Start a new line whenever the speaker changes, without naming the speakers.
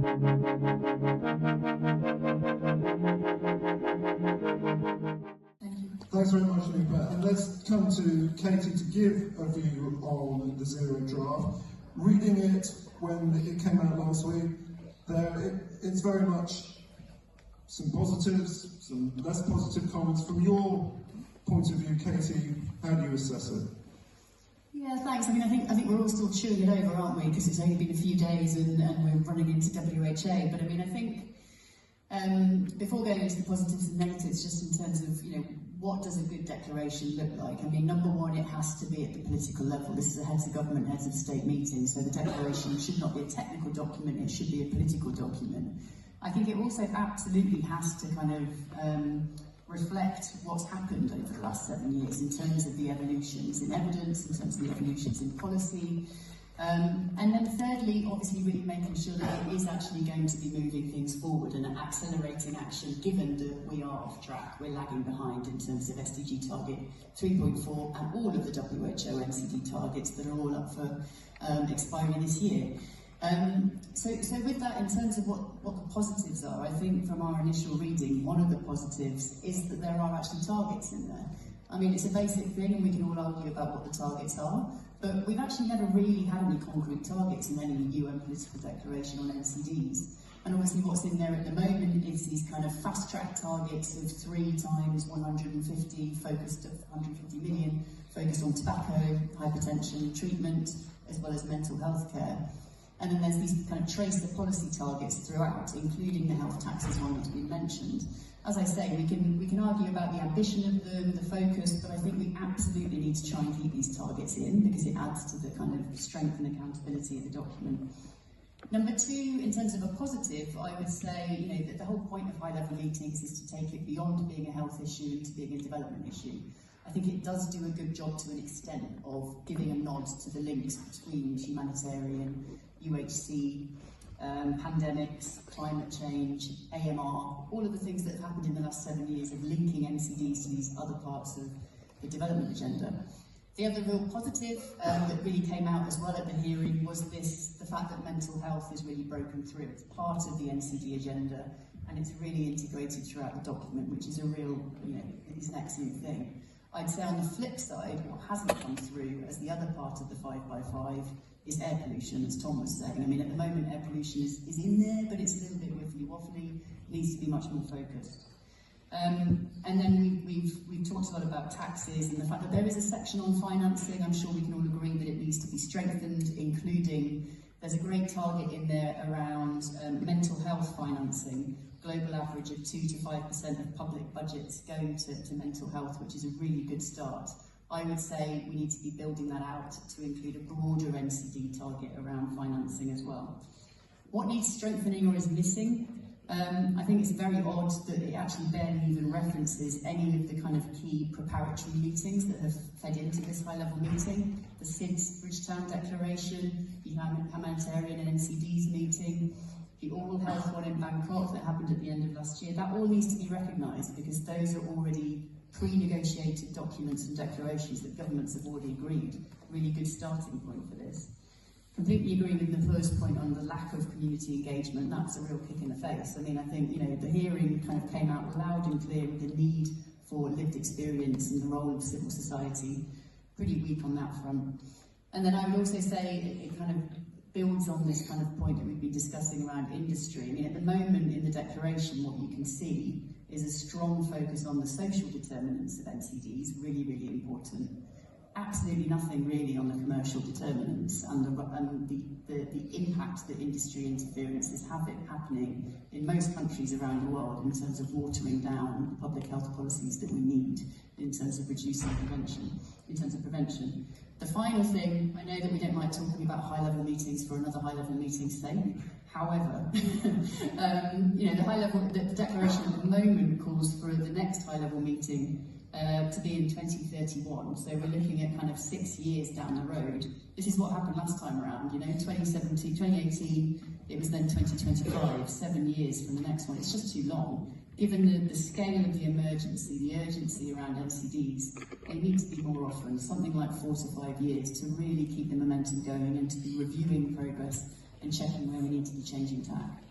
Thanks very much, Luca. And let's come to Katie to give a view on the Zero draft. Reading it when it came out last week, it's very much some positives, some less positive comments. From your point of view, Katie, how do you assess it?
Yeah, thanks. I mean, I think we're all still chewing it over, aren't we? Because it's only been a few days and we're running into WHA. But I mean, I think before going into the positives and negatives, just in terms of, you know, what does a good declaration look like? I mean, number one, it has to be at the political level. This is a heads of government, heads of state meeting, so the declaration should not be a technical document, it should be a political document. I think it also absolutely has to kind of reflect what's happened over the last 7 years in terms of the evolutions in evidence, in terms of the evolutions in policy. And then thirdly, obviously really making sure that it is actually going to be moving things forward and accelerating action, given that we are off track. We're lagging behind in terms of SDG target 3.4 and all of the WHO NCD targets that are all up for expiry this year. So with that, in terms of what the positives are, I think from our initial reading, one of the positives is that there are actually targets in there. I mean, it's a basic thing and we can all argue about what the targets are, but we've actually never really had any concrete targets in any UN political declaration on NCDs. And obviously what's in there at the moment is these kind of fast-track targets of 3 times 150, focused at 150 million, focused on tobacco, hypertension treatment, as well as mental health care. And then there's these kind of trace the policy targets throughout, including the health taxes one that's been mentioned. As I say, we can argue about the ambition of them, the focus, but I think we absolutely need to try and keep these targets in because it adds to the kind of strength and accountability of the document. Number two, in terms of a positive, I would say, you know, that the whole point of high-level meetings is to take it beyond being a health issue into being a development issue. I think it does do a good job to an extent of giving a nod to the links between humanitarian, UHC, pandemics, climate change, AMR, all of the things that have happened in the last 7 years of linking NCDs to these other parts of the development agenda. The other real positive that really came out as well at the hearing was the fact that mental health is really broken through. It's part of the NCD agenda and it's really integrated throughout the document, which is a real, you know, is an excellent thing. I'd say on the flip side, what hasn't come through as the other part of the 5x5 is air pollution, as Tom was saying. I mean, at the moment, air pollution is in there, but it's a little bit wiffly-woffly, needs to be much more focused. And then we've talked a lot about taxes and the fact that there is a section on financing. I'm sure we can all agree that it needs to be strengthened, including, there's a great target in there around mental health financing, global average of 2 to 5% of public budgets going to mental health, which is a really good start. I would say we need to be building that out to include a broader NCD target around financing as well. What needs strengthening or is missing? I think it's very odd that it actually barely even references any of the kind of key preparatory meetings that have fed into this high-level meeting. The SIDS Bridgetown Declaration, the Humanitarian and NCDs meeting, the Oral Health one in Bangkok that happened at the end of last year. That all needs to be recognised because those are already pre-negotiated documents and declarations that governments have already agreed. Really good starting point for this. Completely agree with the first point on the lack of community engagement. That's a real kick in the face. I mean, I think, you know, the hearing kind of came out loud and clear with the need for lived experience and the role of civil society. Pretty weak on that front. And then I would also say it kind of builds on this kind of point that we've been discussing around industry. I mean, at the moment in the declaration, what you can see is a strong focus on the social determinants of NCDs, really, really important. Absolutely nothing really on the commercial determinants and the impact that industry interference is happening in most countries around the world in terms of watering down the public health policies that we need in terms of reducing prevention, The final thing, I know that we don't like talking about high-level meetings for another high-level meeting's sake. However, you know, the declaration at the moment calls for the next high-level meeting to be in 2031, so we're looking at kind of 6 years down the road. This is what happened last time around, you know, 2017, 2018, it was then 2025, 7 years from the next one. It's just too long. Given the scale of the emergency, the urgency around NCDs, they need to be more often, something like 4 to 5 years, to really keep the momentum going and to be reviewing progress and checking where we need to be changing tack.